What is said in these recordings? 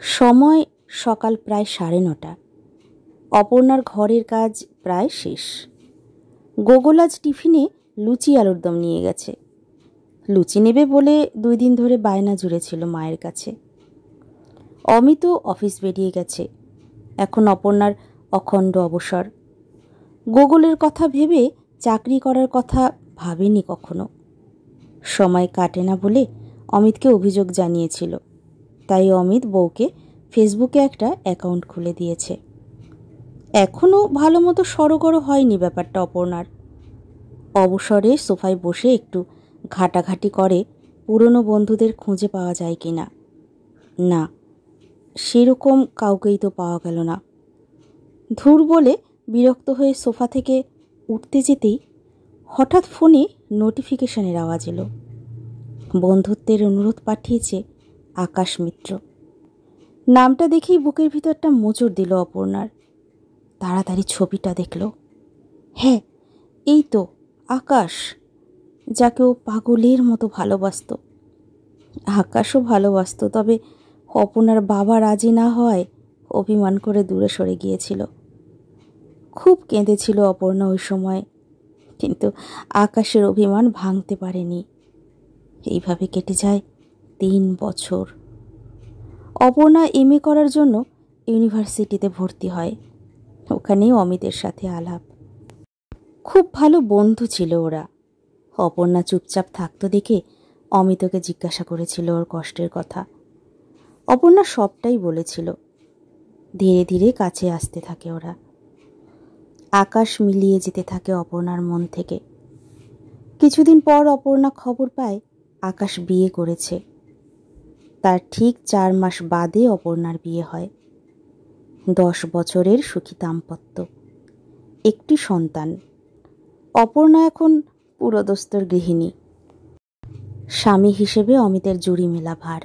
সময় সকাল প্রায় 9:30। অপর্ণার ঘরের কাজ প্রায় শেষ। গোগল আজ টিফিনে লুচি আলুর দম নিয়ে গেছে। লুচি নেবে বলে 2 দিন ধরে বায়না জুড়েছিল মায়ের কাছে। অমিতও অফিস বেরিয়ে গেছে। এখন অপর্ণার অখণ্ড অবসর। গোগলের কথা ভেবে চাকরি করার কথা ভাবেনি কখনো। সময় কাটে না বলে অমিতকে অভিযোগ জানিয়েছিল, তাই অমিত বউকে ফেসবুকে একটা অ্যাকাউন্ট খুলে দিয়েছে। এখনও ভালো মতো সড়গড় হয়নি ব্যাপারটা অপর্ণার। অবসরে সোফায় বসে একটু ঘাটাঘাটি করে পুরনো বন্ধুদের খুঁজে পাওয়া যায় কি না। না, সেরকম কাউকেই তো পাওয়া গেল না। ধুর বলে বিরক্ত হয়ে সোফা থেকে উঠতে যেতেই হঠাৎ ফোনে নোটিফিকেশনের আওয়াজ এলো। বন্ধুত্বের অনুরোধ পাঠিয়েছে আকাশ মিত্র। নামটা দেখেই বুকের ভিতরটা মোচড় দিল অপর্ণার। তাড়াতাড়ি ছবিটা দেখল। হ্যাঁ, এই তো আকাশ, যাকে ও পাগলের মতো ভালোবাসত। আকাশও ভালোবাসত, তবে অপর্ণার বাবা রাজি না হওয়ায় অভিমান করে দূরে সরে গিয়েছিল। খুব কেঁদেছিল অপর্ণা ওই সময়, কিন্তু আকাশের অভিমান ভাঙতে পারেনি। এইভাবে কেটে যায় 3 বছর। অপর্ণা MA করার জন্য ইউনিভার্সিটিতে ভর্তি হয়। ওখানেই অমিতের সাথে আলাপ। খুব ভালো বন্ধু ছিল ওরা। অপর্ণা চুপচাপ থাকতো দেখে অমিতকে জিজ্ঞাসা করেছিল ওর কষ্টের কথা। অপর্ণা সবটাই বলেছিল। ধীরে ধীরে কাছে আসতে থাকে ওরা। আকাশ মিলিয়ে যেতে থাকে অপর্ণার মন থেকে। কিছুদিন পর অপর্ণা খবর পায় আকাশ বিয়ে করেছে। তার ঠিক 4 মাস বাদে অপর্ণার বিয়ে হয়। 10 বছরের সুখী দাম্পত্য, একটি সন্তান। অপর্ণা এখন পুরোদস্তুর গৃহিণী। স্বামী হিসেবে অমিতের জুড়ি মেলা ভার।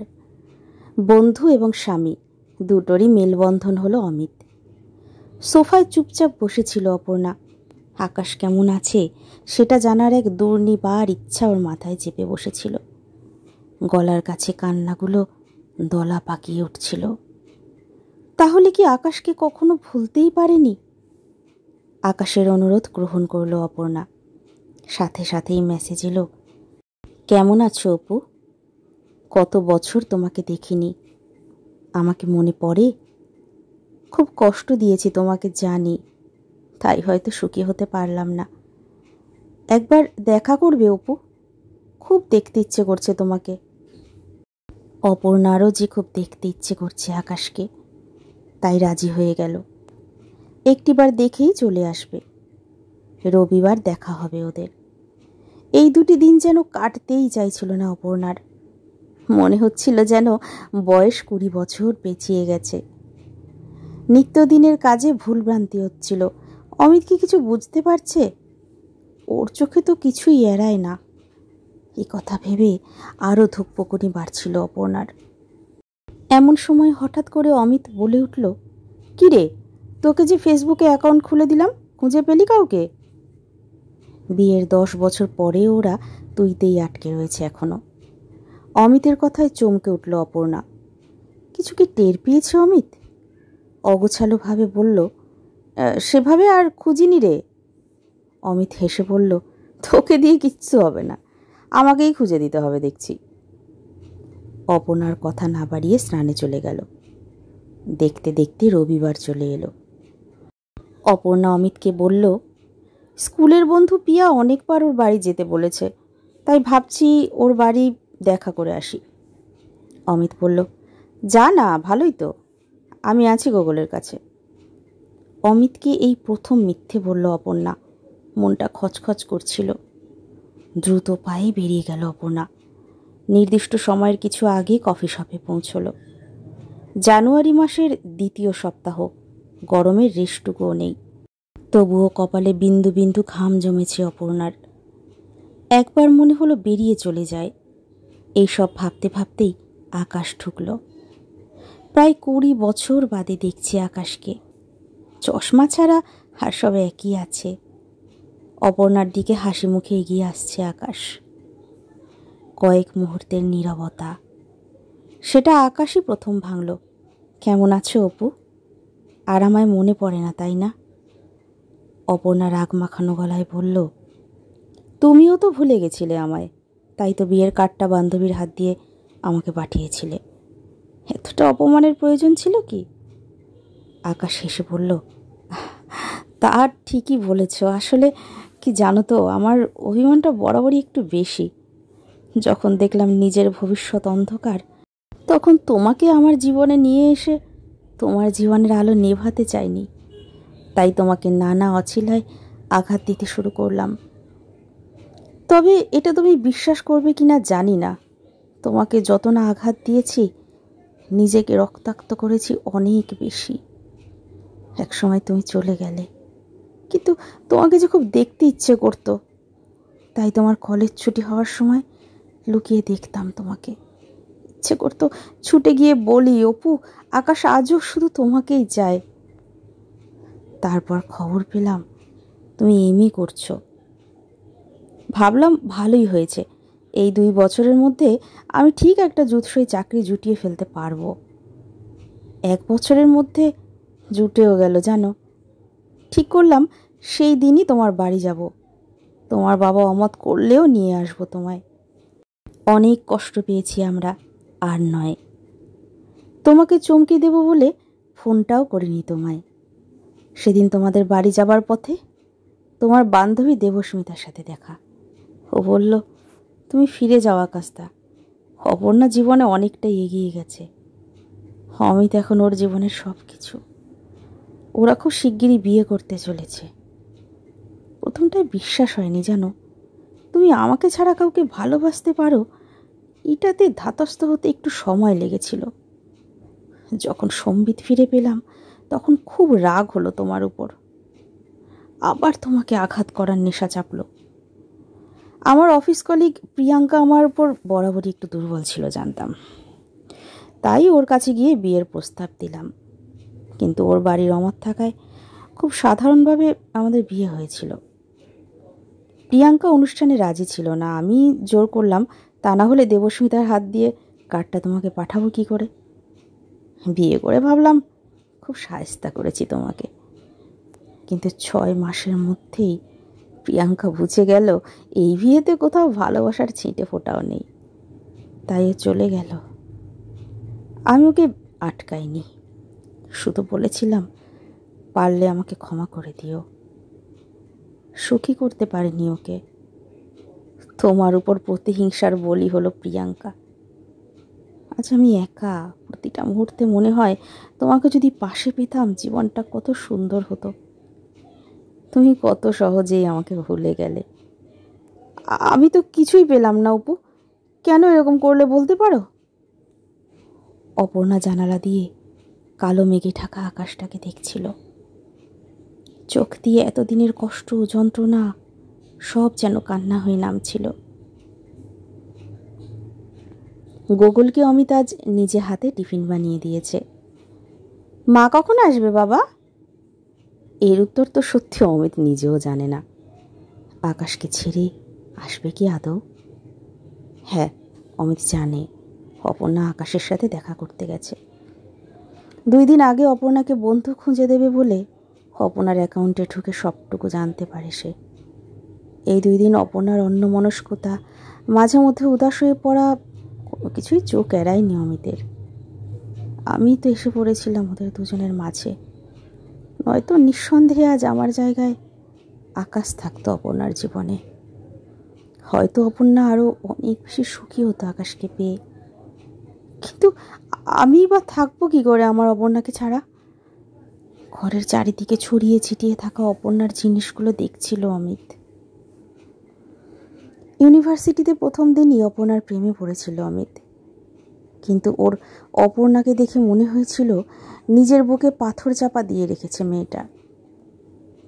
বন্ধু এবং স্বামী দুটোরই মেলবন্ধন হলো অমিত। সোফায় চুপচাপ বসেছিল অপর্ণা। আকাশ কেমন আছে সেটা জানার এক দুর্নিবার ইচ্ছা ওর মাথায় চেপে বসেছিল। গলার কাছে কান্নাগুলো দলা পাকিয়ে উঠছিল। তাহলে কি আকাশকে কখনো ভুলতেই পারেনি? আকাশের অনুরোধ গ্রহণ করল অপর্ণা। সাথে সাথেই মেসেজ এলো, কেমন আছো অপু? কত বছর তোমাকে দেখিনি, আমাকে মনে পড়ে? খুব কষ্ট দিয়েছি তোমাকে জানি, তাই হয়তো সুখী হতে পারলাম না। একবার দেখা করবে অপু? খুব দেখতে ইচ্ছে করছে তোমাকে। অপর্ণারও যে খুব দেখতে ইচ্ছে করছে আকাশকে, তাই রাজি হয়ে গেল। একটিবার দেখেই চলে আসবে। রবিবার দেখা হবে ওদের। এই 2টি দিন যেন কাটতেই চাইছিল না অপর্ণার। মনে হচ্ছিল যেন বয়স 20 বছর পেঁচিয়ে গেছে। নিত্যদিনের কাজে ভুলভ্রান্তি হচ্ছিল। অমিত কি কিছু বুঝতে পারছে? ওর চোখে তো কিছুই এড়ায় না। এই কথা ভেবে আরও ধুকপুকুনি বাড়ছিল অপর্ণার। এমন সময় হঠাৎ করে অমিত বলে উঠল, কি রে, তোকে যে ফেসবুকে অ্যাকাউন্ট খুলে দিলাম, খুঁজে পেলি কাউকে? বিয়ের 10 বছর পরে ওরা তুইতেই আটকে রয়েছে এখনো। অমিতের কথায় চমকে উঠল অপর্ণা। কিছু কি টের পেয়েছে অমিত? অগোছালোভাবে বলল, সেভাবে আর খুঁজিনি রে। অমিত হেসে বলল, তোকে দিয়ে কিচ্ছু হবে না, আমাকেই খুঁজে দিতে হবে দেখছি। অপর্ণার কথা না বাড়িয়ে স্নানে চলে গেল। দেখতে দেখতে রবিবার চলে এলো। অপর্ণা অমিতকে বলল, স্কুলের বন্ধু পিয়া অনেকবার ওর বাড়ি যেতে বলেছে, তাই ভাবছি ওর বাড়ি দেখা করে আসি। অমিত বলল, যা না, ভালোই তো, আমি আছি গোগলের কাছে। অমিতকে এই প্রথম মিথ্যে বলল অপর্ণা। মনটা খচখচ করছিল। দ্রুত পায়ে বেরিয়ে গেল অপর্ণা। নির্দিষ্ট সময়ের কিছু আগে কফি শপে পৌঁছল। জানুয়ারি মাসের 2য় সপ্তাহ, গরমের রেশটুকুও নেই। তবুও কপালে বিন্দু বিন্দু ঘাম জমেছে অপর্ণার। একবার মনে হলো বেরিয়ে চলে যায়। এইসব ভাবতে ভাবতেই আকাশ ঢুকল। প্রায় 20 বছর বাদে দেখছি আকাশকে। চশমা ছাড়া আর সব একই আছে। অপর্ণার দিকে হাসি মুখে এগিয়ে আসছে আকাশ। কয়েক মুহূর্তের নীরবতা, সেটা আকাশই প্রথম ভাঙল। কেমন আছো অপু? আর আমায় মনে পড়ে না, তাই না? অপর্ণা রাগ মাখানো গলায় বলল, তুমিও তো ভুলে গেছিলে আমায়, তাই তো বিয়ের কার্ডটা বান্ধবীর হাত দিয়ে আমাকে পাঠিয়েছিলে। এতটা অপমানের প্রয়োজন ছিল কি? আকাশ হেসে বলল, তা ঠিকই বলেছ। আসলে কি জানো তো, আমার অভিমানটা বরাবরই একটু বেশি। যখন দেখলাম নিজের ভবিষ্যৎ অন্ধকার, তখন তোমাকে আমার জীবনে নিয়ে এসে তোমার জীবনের আলো নেভাতে চাইনি। তাই তোমাকে নানা অছিলায় আঘাত দিতে শুরু করলাম। তবে এটা তুমি বিশ্বাস করবে কি না জানি না, তোমাকে যত না আঘাত দিয়েছি, নিজেকে রক্তাক্ত করেছি অনেক বেশি। একসময় তুমি চলে গেলে, কিন্তু তোমাকে যে খুব দেখতে ইচ্ছে করতো, তাই তোমার কলেজ ছুটি হওয়ার সময় লুকিয়ে দেখতাম তোমাকে। ইচ্ছে করতো ছুটে গিয়ে বলি, অপু, আকাশ আজও শুধু তোমাকেই চায়। তারপর খবর পেলাম তুমি এমই করছো। ভাবলাম ভালোই হয়েছে, এই 2 বছরের মধ্যে আমি ঠিক একটা জুৎসই চাকরি জুটিয়ে ফেলতে পারবো। 1 বছরের মধ্যে জুটেও গেল জানো। ঠিক করলাম সেই দিনই তোমার বাড়ি যাব। তোমার বাবা অমত করলেও নিয়ে আসবো তোমায়। অনেক কষ্ট পেয়েছি আমরা, আর নয়। তোমাকে চমকে দেব বলে ফোনটাও করিনি তোমায়। সেদিন তোমাদের বাড়ি যাবার পথে তোমার বান্ধবী দেবস্মিতার সাথে দেখা। ও বলল, তুমি ফিরে যাও আকাশদা, অপর্ণা জীবনে অনেকটাই এগিয়ে গেছে। অমিত এখন ওর জীবনের সব কিছু। ওরা খুব শিগগিরই বিয়ে করতে চলেছে। প্রথমটায় বিশ্বাস হয়নি জানো, তুমি আমাকে ছাড়া কাউকে ভালোবাসতে পারো, এটাতে ধাতস্থ হতে একটু সময় লেগেছিল। যখন সম্বিত ফিরে পেলাম, তখন খুব রাগ হলো তোমার উপর। আবার তোমাকে আঘাত করার নেশা চাপলো। আমার অফিস কলিগ প্রিয়াঙ্কা আমার উপর বরাবরই একটু দুর্বল ছিল জানতাম, তাই ওর কাছে গিয়ে বিয়ের প্রস্তাব দিলাম। কিন্তু ওর বাড়ির অমত থাকায় খুব সাধারণভাবে আমাদের বিয়ে হয়েছিল। প্রিয়াঙ্কা অনুষ্ঠানে রাজি ছিল না, আমি জোর করলাম, তা না হলে দেবস্মিতার হাত দিয়ে কার্ডটা তোমাকে পাঠাবো কি করে। বিয়ে করে ভাবলাম খুব শায়েস্তা করেছি তোমাকে, কিন্তু 6 মাসের মধ্যেই প্রিয়াঙ্কা বুঝে গেল এই বিয়েতে কোথাও ভালোবাসার ছিটে ফোটাও নেই। তাই ও চলে গেল। আমি ওকে আটকাইনি, শুধু বলেছিলাম, পারলে আমাকে ক্ষমা করে দিও। সুখী করতে পারিনি ওকে। তোমার উপর প্রতিহিংসার বলি হলো প্রিয়াঙ্কা। আজ আমি একা, প্রতিটা মুহূর্তে মনে হয় তোমাকে যদি পাশে পেতাম জীবনটা কত সুন্দর হতো। তুমি কত সহজেই আমাকে ভুলে গেলে। আমি তো কিছুই পেলাম না অপু, কেন এরকম করলে বলতে পারো? অপর্ণা জানালা দিয়ে কালো মেঘে ঢাকা আকাশটাকে দেখছিল। চোখ দিয়ে এতদিনের কষ্ট, যন্ত্রণা সব যেন কান্না হয়ে নামছিল। গোকুলকে অমিত আজ নিজে হাতে টিফিন বানিয়ে দিয়েছে। মা কখন আসবে বাবা? এর উত্তর তো সত্যি অমিত নিজেও জানে না। আকাশকে ছেড়ে আসবে কি আদৌ? হ্যাঁ, অমিত জানে অপর্ণা আকাশের সাথে দেখা করতে গেছে। 2 দিন আগে অপর্ণাকে বন্ধু খুঁজে দেবে বলে অপর্ণার অ্যাকাউন্টে ঢুকে সবটুকু জানতে পারে সে। এই 2 দিন অপর্ণার অন্যমনস্কতা, মাঝে মধ্যে উদাস হয়ে পড়া, কোনো কিছুই চোখ এড়ায়নি অমিতের। আমি তো এসে পড়েছিলাম ওদের দুজনের মাঝে, নয়তো নিঃসন্দেহে আজ আমার জায়গায় আকাশ থাকতো অপর্ণার জীবনে। হয়তো অপর্ণা আরও অনেক বেশি সুখী হতো আকাশকে পেয়ে। কিন্তু আমি বা থাকবো কি করে আমার অপর্ণাকে ছাড়া? ঘরের চারিদিকে ছড়িয়ে ছিটিয়ে থাকা অপর্ণার জিনিসগুলো দেখছিল অমিত। ইউনিভার্সিটিতে প্রথম দিনই অপর্ণার প্রেমে পড়েছিল অমিত, কিন্তু ওর অপর্ণাকে দেখে মনে হয়েছিল নিজের বুকে পাথর চাপা দিয়ে রেখেছে মেয়েটা।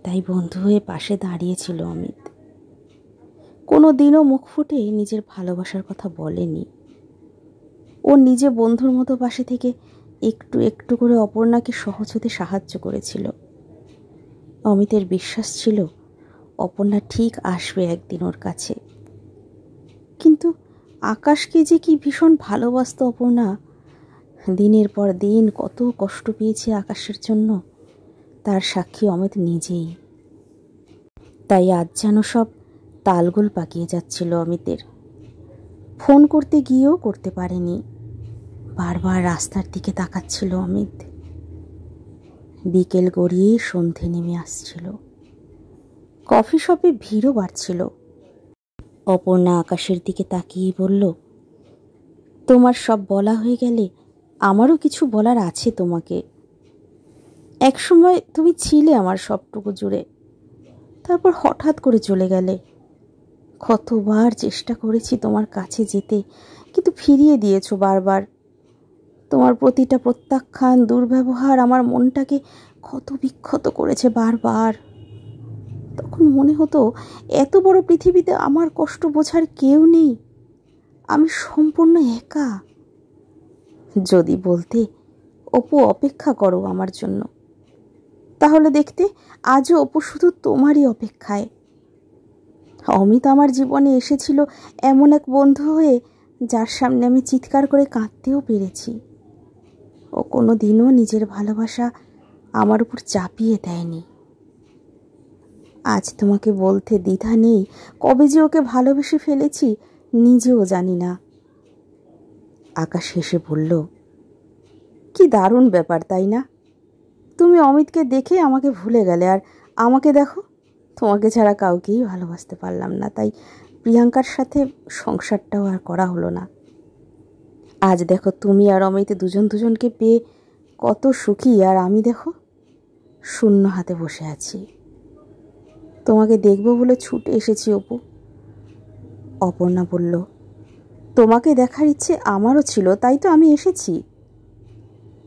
তাই বন্ধু হয়ে পাশে দাঁড়িয়েছিল অমিত। কোনো দিনও মুখ ফুটে নিজের ভালোবাসার কথা বলেনি। ও নিজে বন্ধুর মতো পাশে থেকে একটু একটু করে অপর্ণাকে সহজ হতে সাহায্য করেছিল। অমিতের বিশ্বাস ছিল অপর্ণা ঠিক আসবে একদিন ওর কাছে। কিন্তু আকাশকে যে কি ভীষণ ভালোবাসত অপর্ণা, দিনের পর দিন কত কষ্ট পেয়েছি আকাশের জন্য, তার সাক্ষী অমিত নিজেই। তাই আজ যেন সব তালগোল পাকিয়ে যাচ্ছিল অমিতের। ফোন করতে গিয়েও করতে পারেনি, বারবার রাস্তার দিকে তাকাচ্ছিল অমিত। বিকেল গড়িয়ে সন্ধে নেমে আসছিল, কফি শপে ভিড়ও বাড়ছিল। অপর্ণা আকাশের দিকে তাকিয়ে বলল, তোমার সব বলা হয়ে গেলে আমারও কিছু বলার আছে তোমাকে। একসময় তুমি ছিলে আমার সবটুকু জুড়ে, তারপর হঠাৎ করে চলে গেলে। কতবার চেষ্টা করেছি তোমার কাছে যেতে, কিন্তু ফিরিয়ে দিয়েছো বারবার। তোমার প্রতিটা প্রত্যাখ্যান, দুর্ব্যবহার আমার মনটাকে কত বিক্ষত করেছে বারবার। তখন মনে হতো এত বড় পৃথিবীতে আমার কষ্ট বোঝার কেউ নেই, আমি সম্পূর্ণ একা। যদি বলতে, অপু অপেক্ষা করো আমার জন্য, তাহলে দেখতে আজও অপু শুধু তোমারই অপেক্ষায়। অমিত আমার জীবনে এসেছিল এমন এক বন্ধু হয়ে, যার সামনে আমি চিৎকার করে কাঁদতেও পেরেছি। ও কোনো দিনও নিজের ভালোবাসা আমার উপর চাপিয়ে দেয়নি। আজ তোমাকে বলতে দ্বিধা নেই, কবে যে ওকে ভালোবেসে ফেলেছি নিজেও জানি না। আকাশ হেসে বলল, কি দারুণ ব্যাপার তাই না? তুমি অমিতকে দেখে আমাকে ভুলে গেলে, আর আমাকে দেখো, তোমাকে ছাড়া কাউকেই ভালোবাসতে পারলাম না, তাই প্রিয়াঙ্কার সাথে সংসারটাও আর করা হলো না। আজ দেখো তুমি আর অমিত দুজন দুজনকে পেয়ে কত সুখী, আর আমি দেখো শূন্য হাতে বসে আছি। তোমাকে দেখবো বলে ছুটে এসেছি অপু। অপর্ণা বলল, তোমাকে দেখার ইচ্ছে আমারও ছিল, তাই তো আমি এসেছি।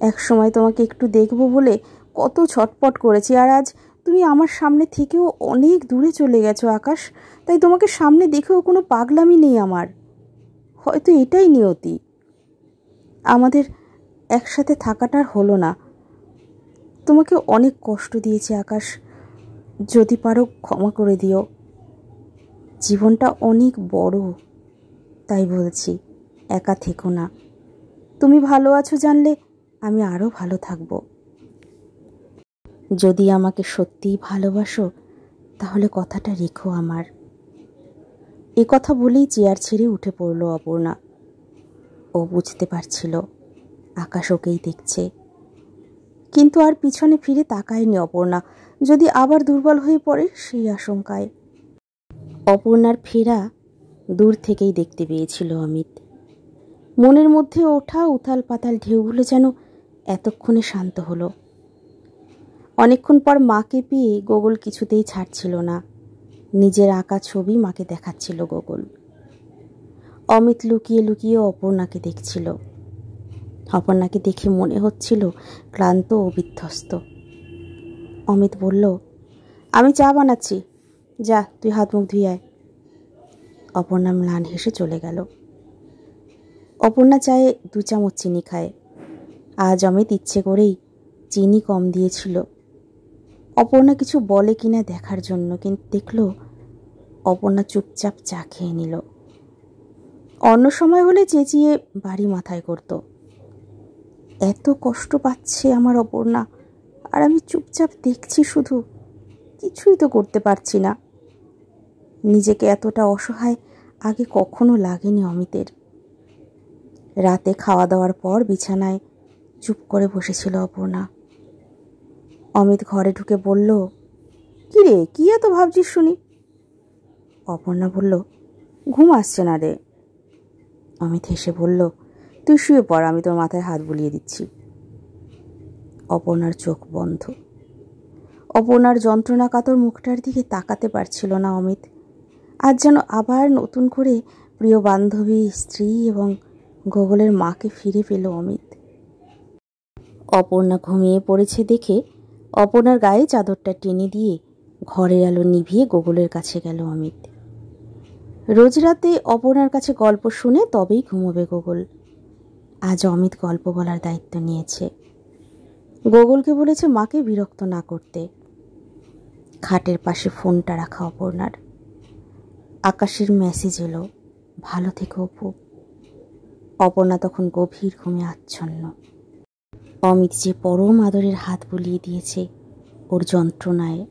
এক সময় তোমাকে একটু দেখবো বলে কত ছটপট করেছি, আর আজ তুমি আমার সামনে থেকেও অনেক দূরে চলে গেছো আকাশ। তাই তোমাকে সামনে দেখেও কোনো পাগলামি নেই আমার। হয়তো এটাই নিয়তি, আমাদের একসাথে থাকাটার হলো না। তোমাকে অনেক কষ্ট দিয়েছি আকাশ, যদি পারো ক্ষমা করে দিও। জীবনটা অনেক বড়, তাই বলছি একা থেকো না। তুমি ভালো আছো জানলে আমি আরও ভালো থাকবো। যদি আমাকে সত্যিই ভালোবাসো তাহলে কথাটা রেখো আমার। এ কথা বলেই চেয়ার ছেড়ে উঠে পড়ল অপর্ণা। ও বুঝতে পারছিল আকাশ ওকেই দেখছে, কিন্তু আর পিছনে ফিরে তাকায়নি অপর্ণা, যদি আবার দুর্বল হয়ে পড়ে সেই আশঙ্কায়। অপর্ণার ফেরা দূর থেকেই দেখতে পেয়েছিল অমিত। মনের মধ্যে ওঠা উথাল পাতাল ঢেউগুলো যেন এতক্ষণে শান্ত হলো। অনেকক্ষণ পর মাকে পেয়ে গোগল কিছুতেই ছাড়ছিল না, নিজের আঁকা ছবি মাকে দেখাচ্ছিল গোগল। অমিত লুকিয়ে লুকিয়ে অপর্ণাকে দেখছিল। অপর্ণাকে দেখে মনে হচ্ছিল ক্লান্ত ও বিধ্বস্ত। অমিত বলল, আমি চা বানাচ্ছি, যা তুই হাত মুখ ধুয়ে আয়। অপর্ণা ম্লান হেসে চলে গেল। অপর্ণা চায়ে 2 চামচ চিনি খায়। আজ অমিত ইচ্ছে করেই চিনি কম দিয়েছিল অপর্ণা কিছু বলে কিনা দেখার জন্য, কিন্তু দেখল অপর্ণা চুপচাপ চা খেয়ে নিল। অন্য সময় হলে চেঁচিয়ে বাড়ি মাথায় করত। এত কষ্ট পাচ্ছে আমার অপর্ণা, আর আমি চুপচাপ দেখছি শুধু, কিছুই তো করতে পারছি না। নিজেকে এতটা অসহায় আগে কখনো লাগেনি অমিতের। রাতে খাওয়া দাওয়ার পর বিছানায় চুপ করে বসেছিল অপর্ণা। অমিত ঘরে ঢুকে বলল, কি রে, কি এত ভাবছিস শুনি? অপর্ণা বলল, ঘুম আসছে না রে। অমিত হেসে বলল, তুই শুয়ে পড়, আমি তোর মাথায় হাত বুলিয়ে দিচ্ছি। অপর্ণার চোখ বন্ধ। অপর্ণার যন্ত্রণা কাতর মুখটার দিকে তাকাতে পারছিল না অমিত। আজ যেন আবার নতুন করে প্রিয় বান্ধবী, স্ত্রী এবং গোগলের মাকে ফিরে পেল অমিত। অপর্ণা ঘুমিয়ে পড়েছে দেখে অপর্ণার গায়ে চাদরটা টেনে দিয়ে ঘরের আলো নিভিয়ে গোগলের কাছে গেল অমিত। রোজ রাতে অপর্ণার কাছে গল্প শুনে তবেই ঘুমোবে গোগল। আজ অমিত গল্প বলার দায়িত্ব নিয়েছে। গোগলকে বলেছে মাকে বিরক্ত না করতে। খাটের পাশে ফোনটা রাখা অপর্ণার। আকাশের মেসেজ এলো, ভালো থেকো অপু। অপর্ণা তখন গভীর ঘুমে আচ্ছন্ন। অমিত যে পরম আদরের হাত বুলিয়ে দিয়েছে ওর যন্ত্রণায়